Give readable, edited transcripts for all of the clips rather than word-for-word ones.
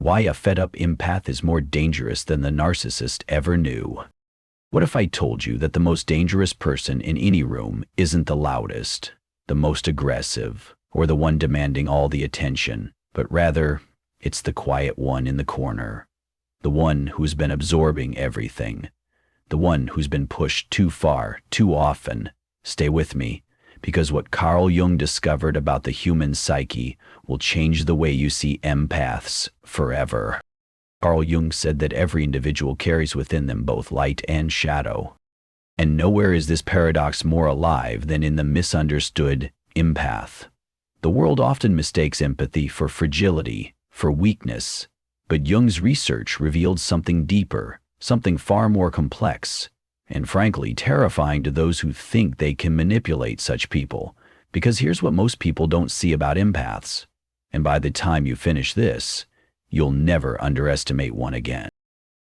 Why a fed-up empath is more dangerous than the narcissist ever knew. What if I told you that the most dangerous person in any room isn't the loudest, the most aggressive, or the one demanding all the attention, but rather, it's the quiet one in the corner, the one who's been absorbing everything, the one who's been pushed too far, too often. Stay with me, because what Carl Jung discovered about the human psyche will change the way you see empaths forever. Carl Jung said that every individual carries within them both light and shadow. And nowhere is this paradox more alive than in the misunderstood empath. The world often mistakes empathy for fragility, for weakness, but Jung's research revealed something deeper, something far more complex, and frankly terrifying to those who think they can manipulate such people. Because here's what most people don't see about empaths, and by the time you finish this, you'll never underestimate one again.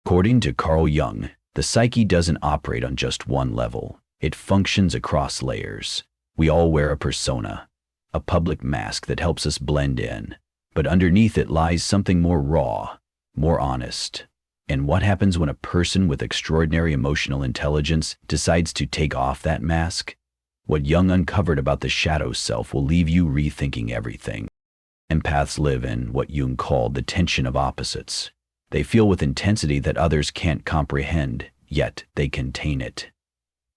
According to Carl Jung, the psyche doesn't operate on just one level. It functions across layers. We all wear a persona, a public mask that helps us blend in, but underneath it lies something more raw, more honest. And what happens when a person with extraordinary emotional intelligence decides to take off that mask? What Jung uncovered about the shadow self will leave you rethinking everything. Empaths live in what Jung called the tension of opposites. They feel with intensity that others can't comprehend, yet they contain it.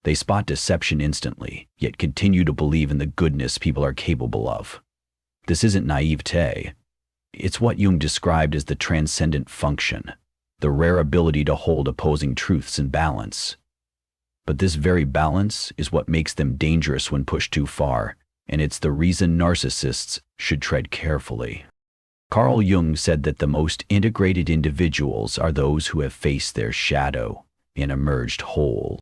They spot deception instantly, yet continue to believe in the goodness people are capable of. This isn't naivete. It's what Jung described as the transcendent function, the rare ability to hold opposing truths in balance. But this very balance is what makes them dangerous when pushed too far, and it's the reason narcissists should tread carefully. Carl Jung said that the most integrated individuals are those who have faced their shadow and emerged whole.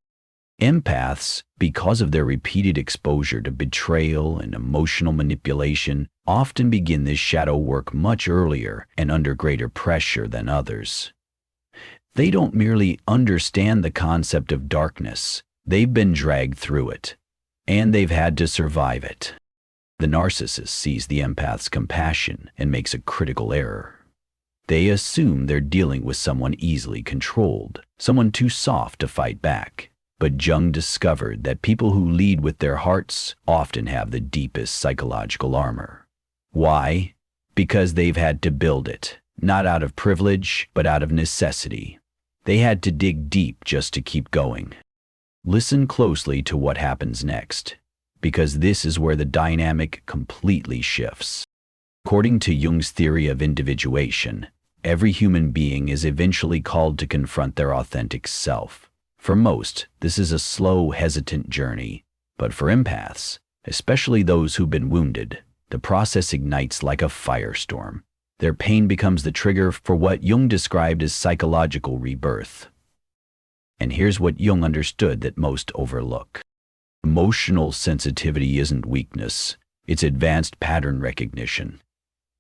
Empaths, because of their repeated exposure to betrayal and emotional manipulation, often begin this shadow work much earlier and under greater pressure than others. They don't merely understand the concept of darkness, they've been dragged through it, and they've had to survive it. The narcissist sees the empath's compassion and makes a critical error. They assume they're dealing with someone easily controlled, someone too soft to fight back. But Jung discovered that people who lead with their hearts often have the deepest psychological armor. Why? Because they've had to build it, not out of privilege, but out of necessity. They had to dig deep just to keep going. Listen closely to what happens next, because this is where the dynamic completely shifts. According to Jung's theory of individuation, every human being is eventually called to confront their authentic self. For most, this is a slow, hesitant journey, but for empaths, especially those who've been wounded, the process ignites like a firestorm. Their pain becomes the trigger for what Jung described as psychological rebirth. And here's what Jung understood that most overlook. Emotional sensitivity isn't weakness, it's advanced pattern recognition.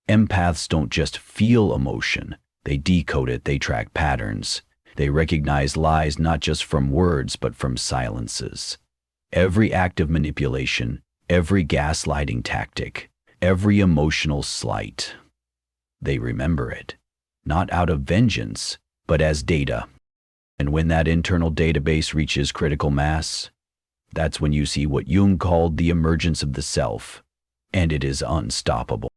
Empaths don't just feel emotion, they decode it, they track patterns. They recognize lies not just from words, but from silences. Every act of manipulation, every gaslighting tactic, every emotional slight. They remember it, not out of vengeance, but as data. And when that internal database reaches critical mass, that's when you see what Jung called the emergence of the self, and it is unstoppable.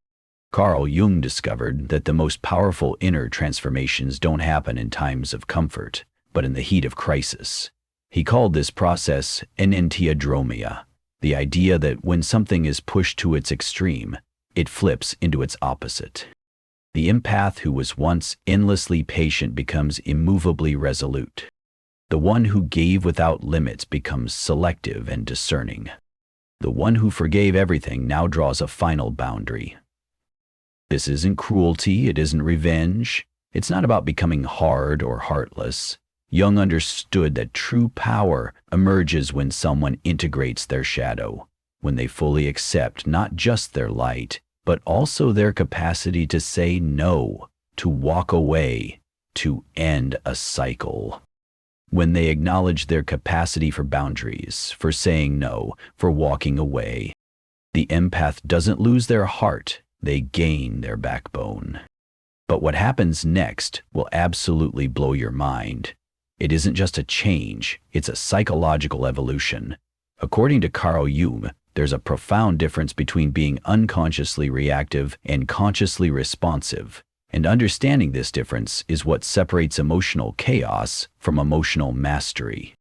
Carl Jung discovered that the most powerful inner transformations don't happen in times of comfort, but in the heat of crisis. He called this process enantiodromia, the idea that when something is pushed to its extreme, it flips into its opposite. The empath who was once endlessly patient becomes immovably resolute. The one who gave without limits becomes selective and discerning. The one who forgave everything now draws a final boundary. This isn't cruelty, it isn't revenge. It's not about becoming hard or heartless. Jung understood that true power emerges when someone integrates their shadow, when they fully accept not just their light, but also their capacity to say no, to walk away, to end a cycle. When they acknowledge their capacity for boundaries, for saying no, for walking away, the empath doesn't lose their heart, they gain their backbone. But what happens next will absolutely blow your mind. It isn't just a change, it's a psychological evolution. According to Carl Jung, there's a profound difference between being unconsciously reactive and consciously responsive. And understanding this difference is what separates emotional chaos from emotional mastery.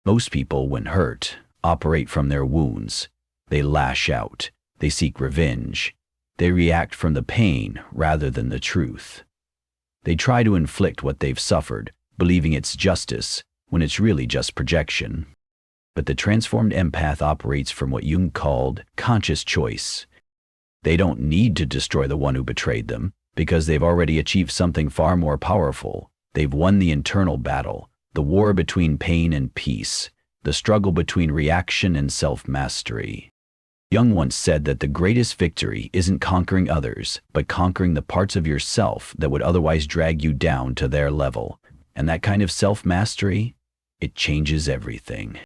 Most people, when hurt, operate from their wounds. They lash out. They seek revenge. They react from the pain rather than the truth. They try to inflict what they've suffered, believing it's justice, when it's really just projection. But the transformed empath operates from what Jung called conscious choice. They don't need to destroy the one who betrayed them, because they've already achieved something far more powerful. They've won the internal battle, the war between pain and peace, the struggle between reaction and self-mastery. Jung once said that the greatest victory isn't conquering others, but conquering the parts of yourself that would otherwise drag you down to their level. And that kind of self-mastery, it changes everything.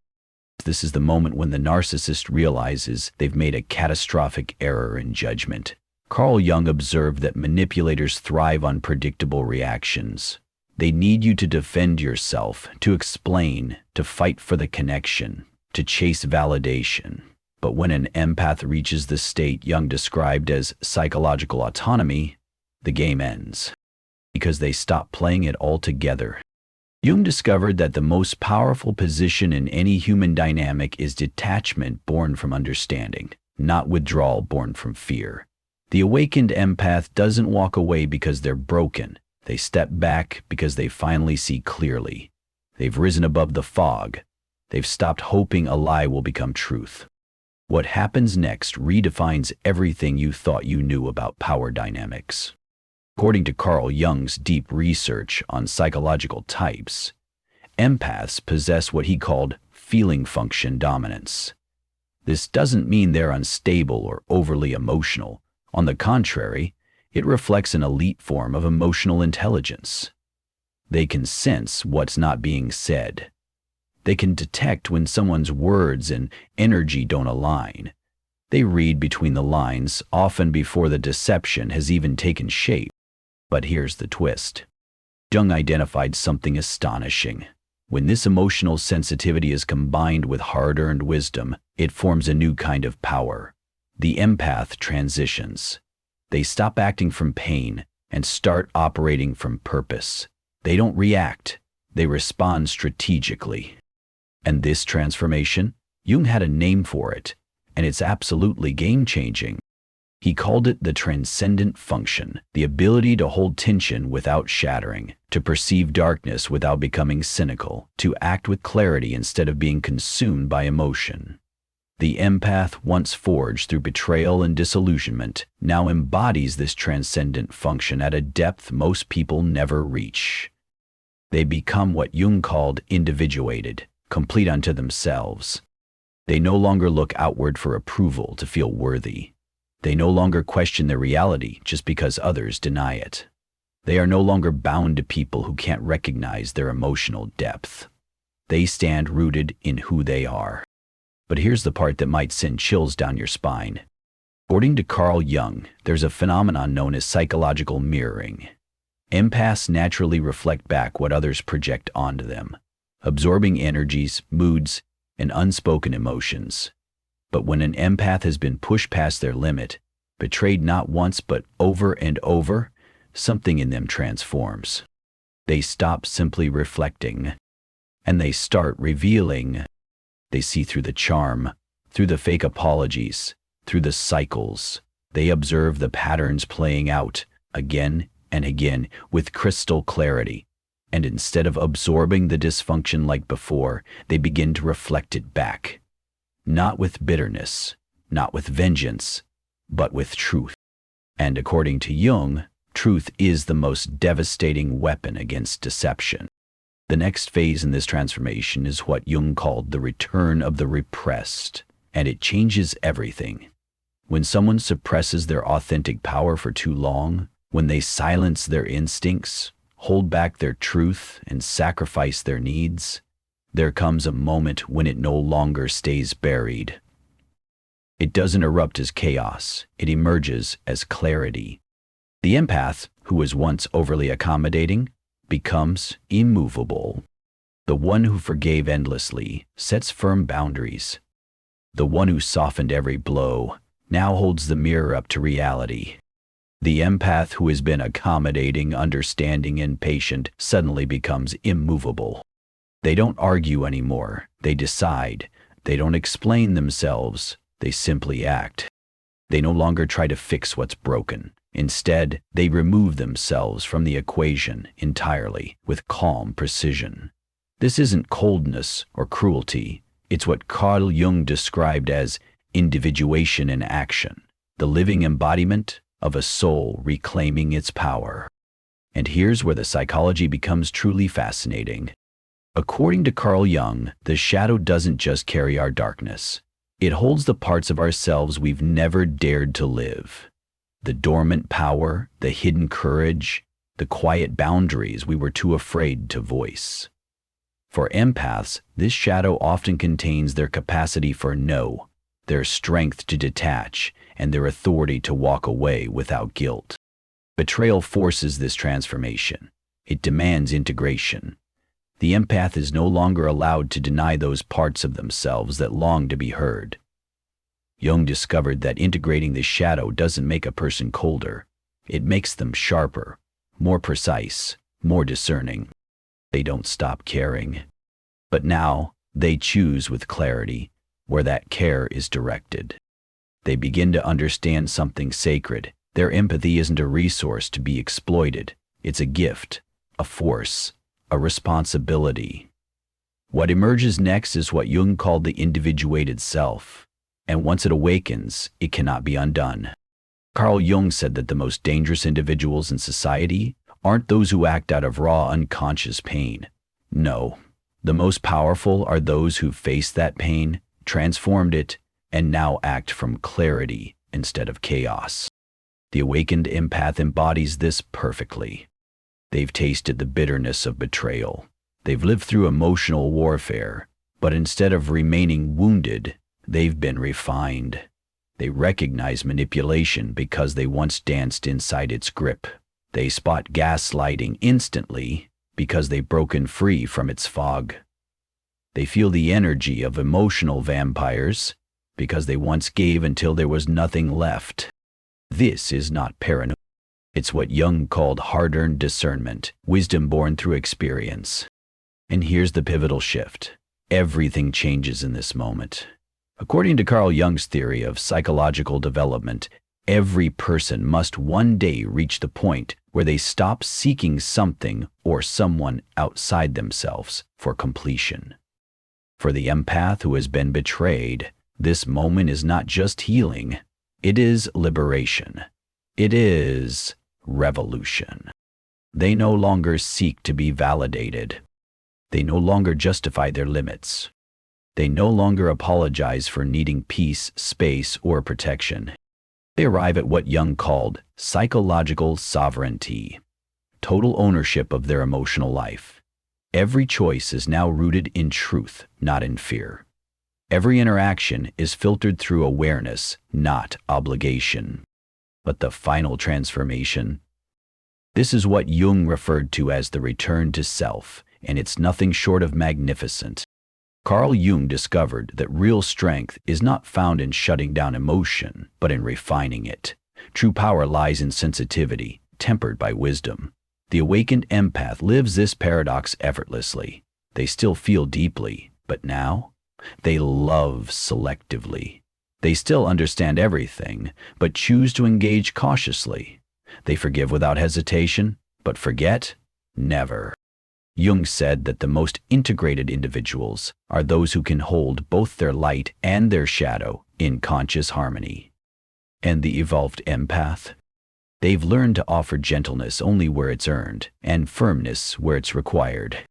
This is the moment when the narcissist realizes they've made a catastrophic error in judgment. Carl Jung observed that manipulators thrive on predictable reactions. They need you to defend yourself, to explain, to fight for the connection, to chase validation. But when an empath reaches the state Jung described as psychological autonomy, the game ends, because they stop playing it altogether. Jung discovered that the most powerful position in any human dynamic is detachment born from understanding, not withdrawal born from fear. The awakened empath doesn't walk away because they're broken. They step back because they finally see clearly. They've risen above the fog. They've stopped hoping a lie will become truth. What happens next redefines everything you thought you knew about power dynamics. According to Carl Jung's deep research on psychological types, empaths possess what he called feeling function dominance. This doesn't mean they're unstable or overly emotional. On the contrary, it reflects an elite form of emotional intelligence. They can sense what's not being said. They can detect when someone's words and energy don't align. They read between the lines, often before the deception has even taken shape. But here's the twist. Jung identified something astonishing. When this emotional sensitivity is combined with hard-earned wisdom, it forms a new kind of power. The empath transitions. They stop acting from pain and start operating from purpose. They don't react. They respond strategically. And this transformation, Jung had a name for it, and it's absolutely game-changing. He called it the transcendent function, the ability to hold tension without shattering, to perceive darkness without becoming cynical, to act with clarity instead of being consumed by emotion. The empath, once forged through betrayal and disillusionment, now embodies this transcendent function at a depth most people never reach. They become what Jung called individuated, complete unto themselves. They no longer look outward for approval to feel worthy. They no longer question their reality just because others deny it. They are no longer bound to people who can't recognize their emotional depth. They stand rooted in who they are. But here's the part that might send chills down your spine. According to Carl Jung, there's a phenomenon known as psychological mirroring. Empaths naturally reflect back what others project onto them, absorbing energies, moods, and unspoken emotions. But when an empath has been pushed past their limit, betrayed not once but over and over, something in them transforms. They stop simply reflecting, and they start revealing. They see through the charm, through the fake apologies, through the cycles. They observe the patterns playing out again and again with crystal clarity. And instead of absorbing the dysfunction like before, they begin to reflect it back. Not with bitterness, not with vengeance, but with truth. And according to Jung, truth is the most devastating weapon against deception. The next phase in this transformation is what Jung called the return of the repressed, and it changes everything. When someone suppresses their authentic power for too long, when they silence their instincts, hold back their truth, and sacrifice their needs, there comes a moment when it no longer stays buried. It doesn't erupt as chaos, it emerges as clarity. The empath, who was once overly accommodating, becomes immovable. The one who forgave endlessly sets firm boundaries. The one who softened every blow now holds the mirror up to reality. The empath who has been accommodating, understanding, and patient suddenly becomes immovable. They don't argue anymore. They decide. They don't explain themselves. They simply act. They no longer try to fix what's broken. Instead, they remove themselves from the equation entirely with calm precision. This isn't coldness or cruelty. It's what Carl Jung described as individuation in action, the living embodiment of a soul reclaiming its power. And here's where the psychology becomes truly fascinating. According to Carl Jung, the shadow doesn't just carry our darkness. It holds the parts of ourselves we've never dared to live. The dormant power, the hidden courage, the quiet boundaries we were too afraid to voice. For empaths, this shadow often contains their capacity for no, their strength to detach, and their authority to walk away without guilt. Betrayal forces this transformation. It demands integration. The empath is no longer allowed to deny those parts of themselves that long to be heard. Jung discovered that integrating this shadow doesn't make a person colder. It makes them sharper, more precise, more discerning. They don't stop caring. But now, they choose with clarity where that care is directed. They begin to understand something sacred. Their empathy isn't a resource to be exploited. It's a gift, a force, a responsibility. What emerges next is what Jung called the individuated self, and once it awakens, it cannot be undone. Carl Jung said that the most dangerous individuals in society aren't those who act out of raw unconscious pain. No, the most powerful are those who faced that pain, transformed it, and now act from clarity instead of chaos. The awakened empath embodies this perfectly. They've tasted the bitterness of betrayal. They've lived through emotional warfare, but instead of remaining wounded, they've been refined. They recognize manipulation because they once danced inside its grip. They spot gaslighting instantly because they've broken free from its fog. They feel the energy of emotional vampires because they once gave until there was nothing left. This is not paranoia. It's what Jung called hard-earned discernment, wisdom born through experience. And here's the pivotal shift. Everything changes in this moment. According to Carl Jung's theory of psychological development, every person must one day reach the point where they stop seeking something or someone outside themselves for completion. For the empath who has been betrayed, this moment is not just healing, it is liberation. It is revolution. They no longer seek to be validated. They no longer justify their limits. They no longer apologize for needing peace, space, or protection. They arrive at what Jung called psychological sovereignty, total ownership of their emotional life. Every choice is now rooted in truth, not in fear. Every interaction is filtered through awareness, not obligation. But the final transformation? This is what Jung referred to as the return to self, and it's nothing short of magnificent. Carl Jung discovered that real strength is not found in shutting down emotion, but in refining it. True power lies in sensitivity, tempered by wisdom. The awakened empath lives this paradox effortlessly. They still feel deeply, but now they love selectively. They still understand everything, but choose to engage cautiously. They forgive without hesitation, but forget? Never. Jung said that the most integrated individuals are those who can hold both their light and their shadow in conscious harmony. And the evolved empath? They've learned to offer gentleness only where it's earned, and firmness where it's required.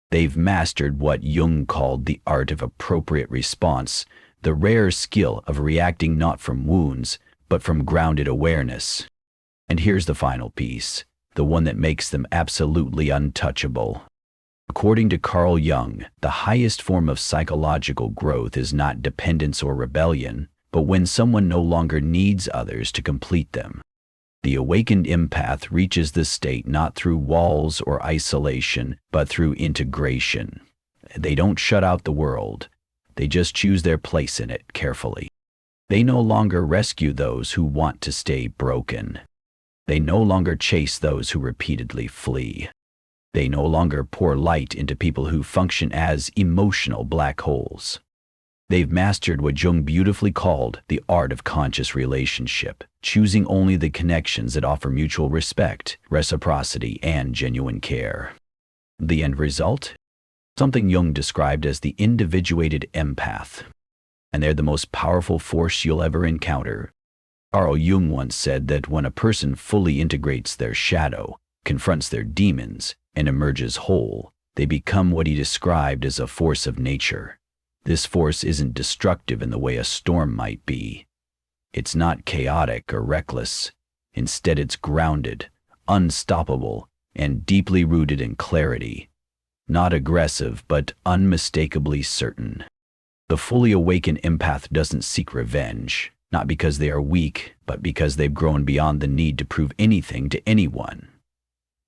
They've mastered what Jung called the art of appropriate response, the rare skill of reacting not from wounds, but from grounded awareness. And here's the final piece, the one that makes them absolutely untouchable. According to Carl Jung, the highest form of psychological growth is not dependence or rebellion, but when someone no longer needs others to complete them. The awakened empath reaches this state not through walls or isolation, but through integration. They don't shut out the world. They just choose their place in it carefully. They no longer rescue those who want to stay broken. They no longer chase those who repeatedly flee. They no longer pour light into people who function as emotional black holes. They've mastered what Jung beautifully called the art of conscious relationship, choosing only the connections that offer mutual respect, reciprocity, and genuine care. The end result? Something Jung described as the individuated empath. And they're the most powerful force you'll ever encounter. Carl Jung once said that when a person fully integrates their shadow, confronts their demons, and emerges whole, they become what he described as a force of nature. This force isn't destructive in the way a storm might be. It's not chaotic or reckless. Instead, it's grounded, unstoppable, and deeply rooted in clarity. Not aggressive, but unmistakably certain. The fully awakened empath doesn't seek revenge, not because they are weak, but because they've grown beyond the need to prove anything to anyone.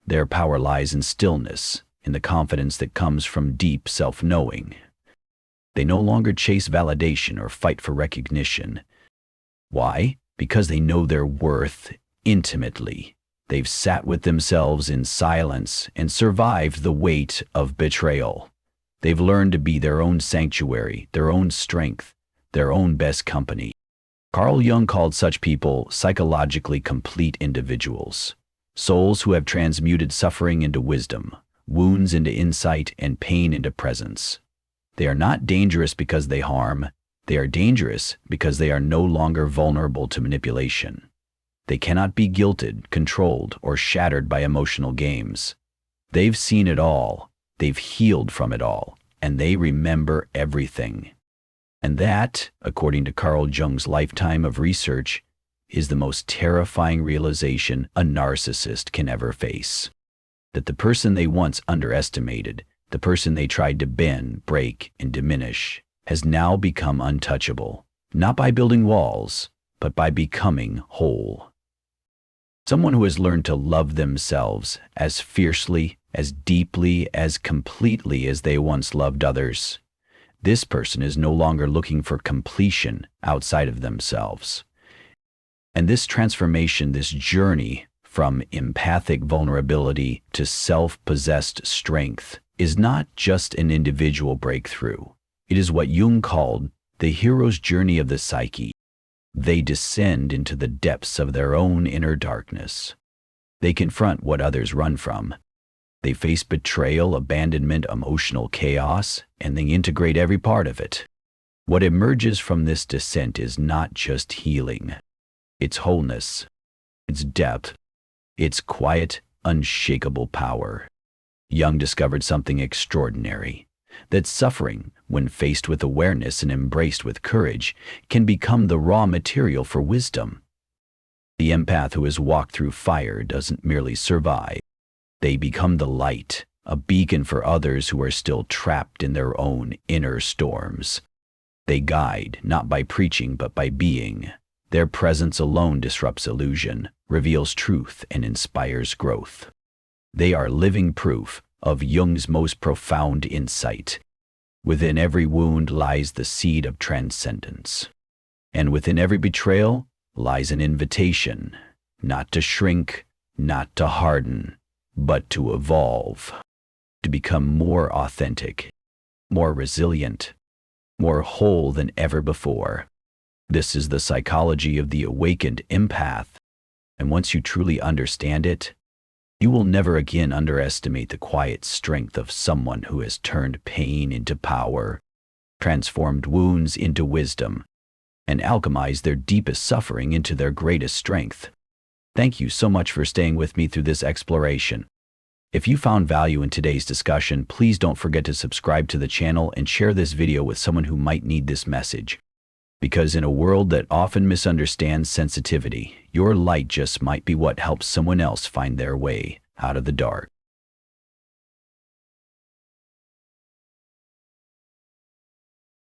Their power lies in stillness, in the confidence that comes from deep self-knowing. They no longer chase validation or fight for recognition. Why? Because they know their worth intimately. They've sat with themselves in silence and survived the weight of betrayal. They've learned to be their own sanctuary, their own strength, their own best company. Carl Jung called such people psychologically complete individuals, souls who have transmuted suffering into wisdom, wounds into insight, and pain into presence. They are not dangerous because they harm. They are dangerous because they are no longer vulnerable to manipulation. They cannot be guilted, controlled, or shattered by emotional games. They've seen it all. They've healed from it all, and they remember everything. And that, according to Carl Jung's lifetime of research, is the most terrifying realization a narcissist can ever face. That the person they once underestimated, the person they tried to bend, break, and diminish, has now become untouchable, not by building walls, but by becoming whole. Someone who has learned to love themselves as fiercely, as deeply, as completely as they once loved others. This person is no longer looking for completion outside of themselves. And this transformation, this journey from empathic vulnerability to self-possessed strength, is not just an individual breakthrough. It is what Jung called the hero's journey of the psyche. They descend into the depths of their own inner darkness. They confront what others run from. They face betrayal, abandonment, emotional chaos, and they integrate every part of it. What emerges from this descent is not just healing. It's wholeness. It's depth. It's quiet, unshakable power. Jung discovered something extraordinary, that suffering, when faced with awareness and embraced with courage, can become the raw material for wisdom. The empath who has walked through fire doesn't merely survive. They become the light, a beacon for others who are still trapped in their own inner storms. They guide, not by preaching, but by being. Their presence alone disrupts illusion, reveals truth, and inspires growth. They are living proof of Jung's most profound insight. Within every wound lies the seed of transcendence. And within every betrayal lies an invitation, not to shrink, not to harden, but to evolve, to become more authentic, more resilient, more whole than ever before. This is the psychology of the awakened empath, and once you truly understand it, you will never again underestimate the quiet strength of someone who has turned pain into power, transformed wounds into wisdom, and alchemized their deepest suffering into their greatest strength. Thank you so much for staying with me through this exploration. If you found value in today's discussion, please don't forget to subscribe to the channel and share this video with someone who might need this message. Because in a world that often misunderstands sensitivity, your light just might be what helps someone else find their way out of the dark.